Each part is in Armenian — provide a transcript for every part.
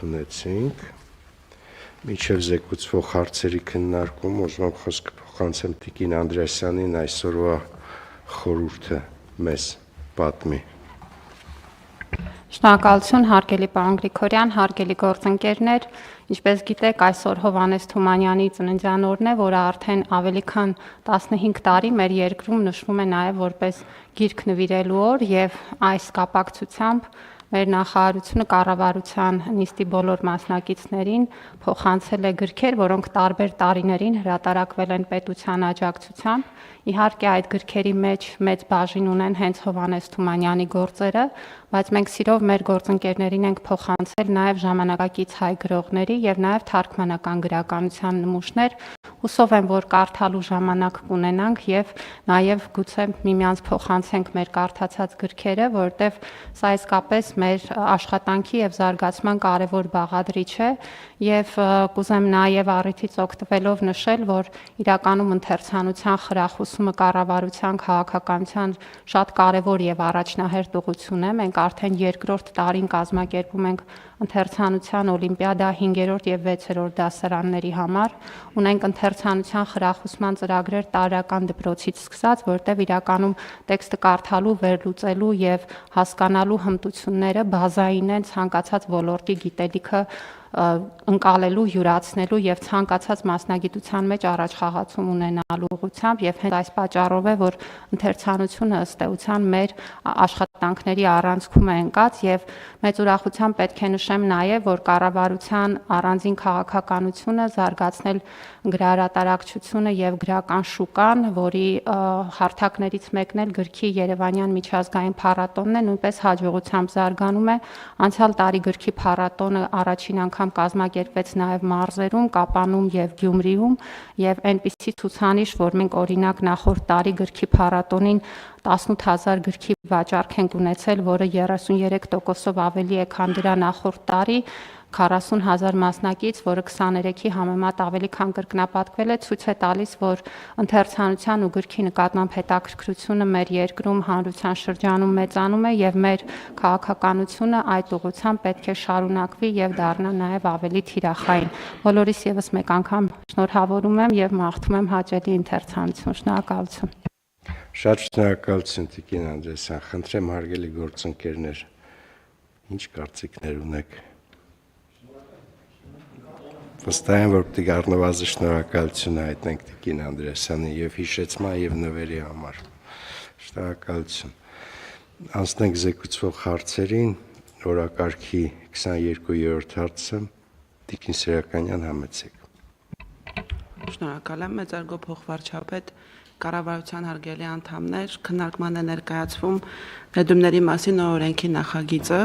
Ունեցինք միջև զեկուցվող հարցերի քննարկում ուզում եմ խոսքը փոխանցեմ Տիկին Անդրեասյանին այսօրվա խորհուրդը մեզ պատմի։ Շնորհակալություն հարգելի պարոն Գրիգորյան, հարգելի գործընկերներ, ինչպես գիտեք, այսօր Հովհաննես Թումանյանի ծննդյան օրն է, որը արդեն ավելի քան 15 տարի մեր երկրում նշվում է նաև որպես գիրք նվիրելու օր եւ այս կապակցությամբ մեր նախարարությունը կառավարության նիստի բոլոր մասնակիցներին փոխանցել է գրքեր, որոնք տարբեր տարիներին հրատարակվել են պետության աջակցությամբ։ Իհարկե այդ գրքերի մեջ մեծ բաժին ունեն հենց Հովհաննես Թումանյանի գործերը, բայց մենք սիրով մեր գործընկերներին ենք փոխանցել նաև ժամանակակից հայ գրողների եւ նաև թարգմանական գրականության նմուշներ։ Հուսով եմ, որ կարդալու ժամանակ կունենանք եւ նաև գուցե միմյանց փոխանցենք մեր կարդացած գրքերը, որովհետեւ սա իսկապես մեր աշխատանքի եւ զարգացման կարևոր բաղադրիչ է եւ կուզեմ նաև առիթից օգտվելով նշել, որ իրականում ընթերցանության խրախուսումը կառավարության քաղաքականության շատ կարևոր եւ առաջնահերթ ուղղություն է։ Մենք արդեն երկրորդ տարին կազմակերպում ենք ընթերցանության օլիմպիադա 5-րդ եւ 6-րդ դասարանների համար։ Ունենք ընթերցանության խրախուսման ծրագրեր տարրական դպրոցից սկսած, որտեղ իրականում տեքստը կարդալու, վերլուծելու եւ հասկանալու հմտությունները բազային են ցանկացած ոլորտի գիտելիքը ընկալելու, յուրացնելու եւ ցանկացած մասնագիտության մեջ առաջխաղացում ունենալու ուղղությամբ եւ հենց այս պատճառով է, որ ընթերցանությունը ըստ էության մեր աշխատանքների առանցքում է ընկած եւ մեծ ուրախությամբ պետք է նշեմ նաեւ, որ կառավարության առանձին քաղաքականությունը զարգացնել գրահրատարակչությունը եւ գրական շուկան, որի հարթակներից մեկն էլ գրքի Երևանյան միջազգային փառատոնն է, նույնպես հաջողությամբ զարգանում է։ Անցյալ տարի գրքի փառատոնը առաջին անգամ կազմակերպվեց նաև մարզերում, Կապանում եւ Գյումրիում եւ այնպիսի ցուցանիշ, որ մենք օրինակ նախորդ տարի գրքի փառատոնին 18000 գրքի վաճառք ենք ունեցել, որը 33%-ով ավելի է, քան դրա նախորդ տարի, 40000 մասնակից, որը 23-ի համեմատ ավելի քան կրկնապատկվել է, ցույց է տալիս, որ ընթերցանության ու գրքի նկատմամբ հետաքրքրությունը մեր երկրում հանրության շրջանում մեծանում է եւ մեր քաղաքականությունը այդ ուղղությամբ պետք է շարունակվի եւ դառնա նաեւ ավելի թիրախային։ Բոլորիս եւս մեկ անգամ շնորհավորում եմ եւ մաղթում եմ հաճելի ընթերցանություն։ Շնորհակալություն։ Շատ շնորհակալություն Տիկին Անդրեասյան, խնդրեմ հարգելի գործընկերներ, ինչ կարծիքներ ունեք։ Վստահ եմ, որ պիտի առնվազն շնորհակալություն հայտնենք Տիկին Անդրեասյանին եւ հիշեցման եւ նվերի համար։ Շնորհակալություն։ Անցնենք զեկուցվող հարցերին, օրակարգի 22-րդ հարցը, Տիկին Սիրականյան, համեցեք։ Շնորհակալ եմ, մեծարգո փոխվարչապետ, կառավարության հարգելի անդամներ, քննարկման է ներկայացվում ներդրումների մասին նոր օրենքի նախագիծը։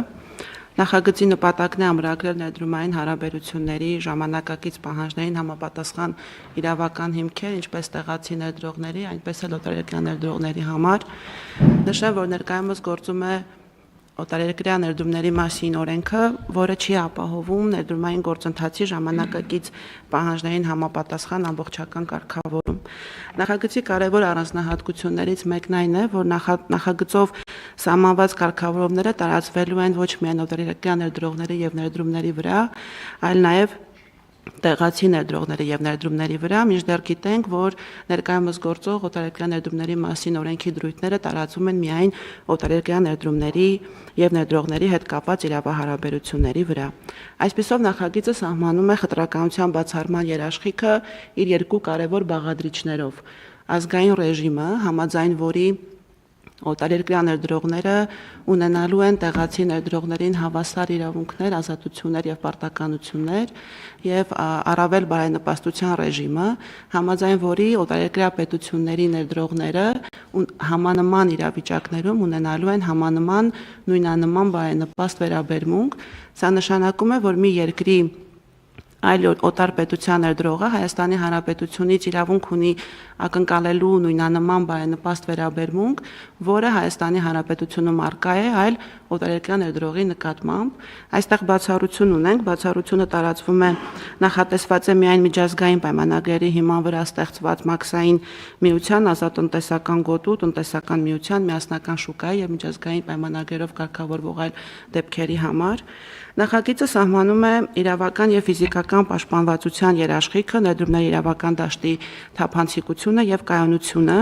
Նախագծի նպատակն է ամրագրել ներդրումային հարաբերությունների ժամանակակից պահանջներին համապատասխան իրավական հիմքեր, ինչպես տեղացի ներդրողների, այնպես էլ օտարերկրյա ներդրողների համար։ Նշեմ, որ ներկայումս գործում է օտարերկրյա ներդրումների մասին օրենքը, որը չի ապահովում ներդրումային գործընթացի ժամանակակից պահանջներին համապատասխան ամբողջական կարգավորում։ Նախագծի կարևոր առանձնահատկություններից մեկն այն է, որ նախագծով սահմանված կարգավորումները տարածվելու են ոչ միայն օտարերկրյա ներդրողների եւ ներդրումների վրա, այլ նաեւ տեղացի ներդրողների եւ ներդրումների վրա, մինչդեռ գիտենք, որ ներկայումս գործող օտարերկրյա ներդրումների մասին օրենքի դրույթները տարածվում են միայն օտարերկրյա ներդրումների եւ ներդրողների հետ կապված իրավահարաբերությունների վրա։ Այսպիսով նախագիծը սահմանում է խտրականության բացառման երաշխիքը իր երկու կարևոր բաղադրիչներով՝ ազգային ռեժիմը, համաձայն որի օտարերկրյա ներդրողները ունենալու են տեղացի ներդրողներին հավասար իրավունքներ, ազատություններ եւ պարտականություններ եւ առավել բարենպաստության ռեժիմը, համաձայն որի օտարերկրյա պետությունների ներդրողները համանման իրավիճակներում ունենալու են համանման նույնանման բարենպաստ վերաբերմունք։ Սա նշանակում է, որ մի երկրի այլ օտար պետության ներդրողը Հայաստանի Հանրապետությունից իրավունք ունի ակնկալելու նույնանման բարենպաստ վերաբերմունք, որը Հայաստանի Հանրապետությունում առկա է, այլ օտարերկրյա ներդրողի նկատմամբ։ Այստեղ բացառություն ունենք, բացառությունը տարածվում է նախատեսված է միայն միջազգային պայմանագրերի հիման վրա ստեղծված մաքսային միության, ազատ տնտեսական գոտու, տնտեսական միության, միասնական շուկայի եւ միջազգային պայմանագրերով կարգավորվող այլ դեպքերի համար։ Նախագիծը սահմանում է իրավական եւ ֆիզիկական պաշտպանվածության երաշխիքը, ներդրումների իրավական դաշտի թափանցիկությունը եւ կայունությունը,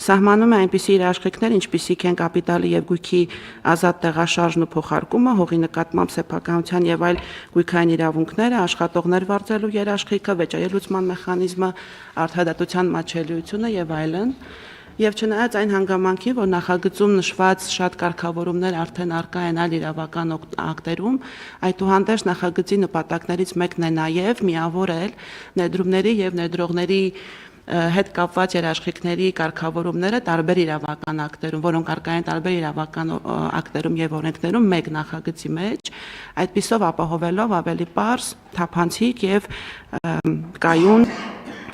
սահմանում է այնպիսի երաշխիքներ, ինչպիսիք են կապիտալի եւ գույքի ազատ տեղաշարժն ու փոխարկումը, հողի նկատմամբ սեփականության եւ այլ գույքային իրավունքները, աշխատողներ վարձելու երաշխիքը, վեճերի լուծման մեխանիզմը, արդարադատության մատչելիությունը եւ այլն։ Եվ չնայած այն հանգամանքին, որ նախագծում նշված շատ կարգավորումներ արդեն առկա են այլ իրավական ակտերում, այդուհանդերձ նախագծի նպատակներից մեկն է նաև միավորել ներդրումների եւ ներդրողների հետ կապված երաշխիքների կարգավորումները տարբեր իրավական ակտերում, որոնք առկա են տարբեր իրավական ակտերում եւ օրենքներում մեկ նախագծի մեջ, այդպիսով ապահովելով ավելի պարզ, թափանցիկ եւ կայուն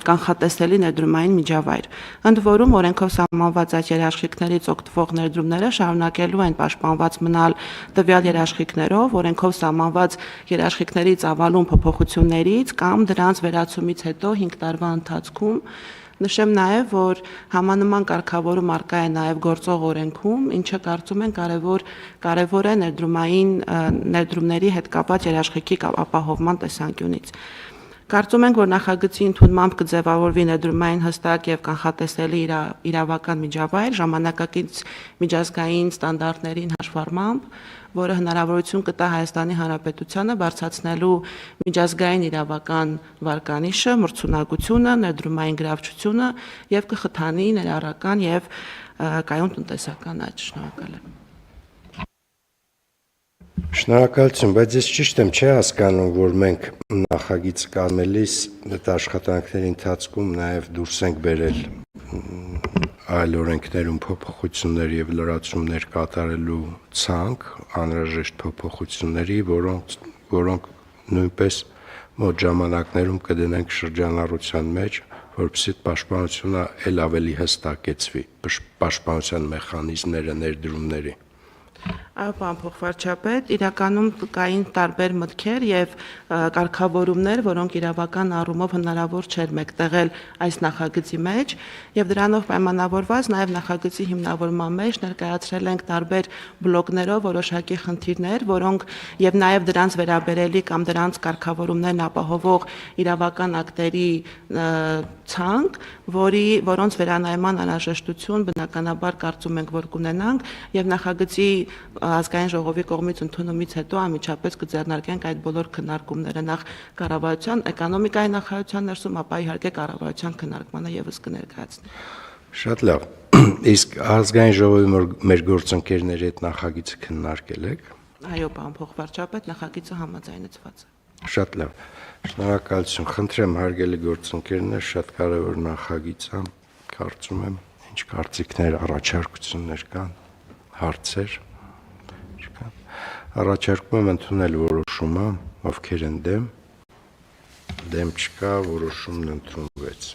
կանխատեսելի ներդրումային միջավայր։ Ընդ որում օրենքով սահմանված այդ երաշխիքներից օգտվող ներդրումները շարունակելու են պաշտպանված մնալ տվյալ երաշխիքներով, օրենքով սահմանված երաշխիքների ծավալուն փոփոխություններից կամ դրանց վերացումից հետո 5 տարվա ընթացքում։ Նշեմ նաև, որ համանման կարգավորում առկա է նաև գործող օրենքում, ինչը կարծում են կարևոր է ներդրումների հետ կապված երաշխիքի ապահովման տեսանկյունից։ Կարծում ենք, որ նախագծի ընդունմամբ կձևավորվի ներդրումային հստակ եւ կանխատեսելի իրավական միջավայր ժամանակակից միջազգային ստանդարտներին հաշվառմամբ, որը հնարավորություն կտա Հայաստանի Հանրապետությանը բարձրացնելու միջազգային իրավական վարկանիշը, մրցունակությունը, ներդրումային գրավչությունը եւ կխթանի ներառական եւ կայուն տնտեսական աճ։ Շնորհակալ եմ։ Շնորհակալություն, բայց ես ճիշտ եմ չի հասկանում, որ մենք նախագիծ կանելիս այդ աշխատանքների ընթացքում նաև դուրս ենք բերել այլ օրենքներում փոփոխություններ եւ լրացումներ կատարելու ցանկ, անհրաժեշտ փոփոխությունների, որոնք նույնպես մոտ ժամանակներում կդնենք շրջանառության մեջ, որովհետեւ պաշտպանությունը ել ավելի հստակեցվի, պաշտպանության մեխանիզմները ներդրումների։ Այո, պարոն փոխվարչապետ, իրականում կային տարբեր մտքեր եւ կարգավորումներ, որոնք իրավական առումով հնարավոր չէր մեկտեղել այս նախագծի մեջ, եւ դրանով պայմանավորված նաեւ նախագծի հիմնավորման մեջ ներկայացրել ենք տարբեր բլոկներով որոշակի խնդիրներ, որոնք եւ նաեւ դրանց վերաբերելի կամ դրանց կարգավորումներն ապահովող իրավական ակտերի ցանկ, որոնց վերանայման անհրաժեշտություն բնականաբար կարծում ենք, որ կունենանք եւ նախագծի ազգային ժողովի կողմից ընդունումից հետո անմիջապես կձեռնարկենք այդ բոլոր քննարկումները նախ կառավարության էկոնոմիկայի նախարարության ներսում, ապա իհարկե կառավարության քննարկմանը եւս կներկայացնենք։ Շատ լավ։ Իսկ ազգային ժողովի մեր գործընկերների հետ նախագիծը քննարկել եք։ Այո, պարոն փոխվարչապետ, նախագիծը համաձայնեցված է։ Շատ լավ։ Շնորհակալություն։ Խնդրեմ հարգելի գործընկերներ, շատ կարևոր նախագիծ է, կարծում եմ, ինչ կարծիքներ, առաջարկություններ կան, հարցեր։ Առաջարկում եմ ընդունել որոշումը, ովքեր են դեմ, դեմ չկա, որոշումն ընդունվեց։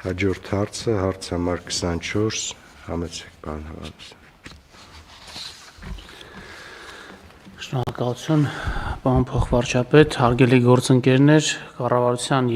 Հաջորդ հարցը, հարց համար 24, համեցեք պարոն Հովհաննիսյան։ Շնորհակալություն, պարոն փոխվարչապետ, հարգելի գործընկերներ, կառավարության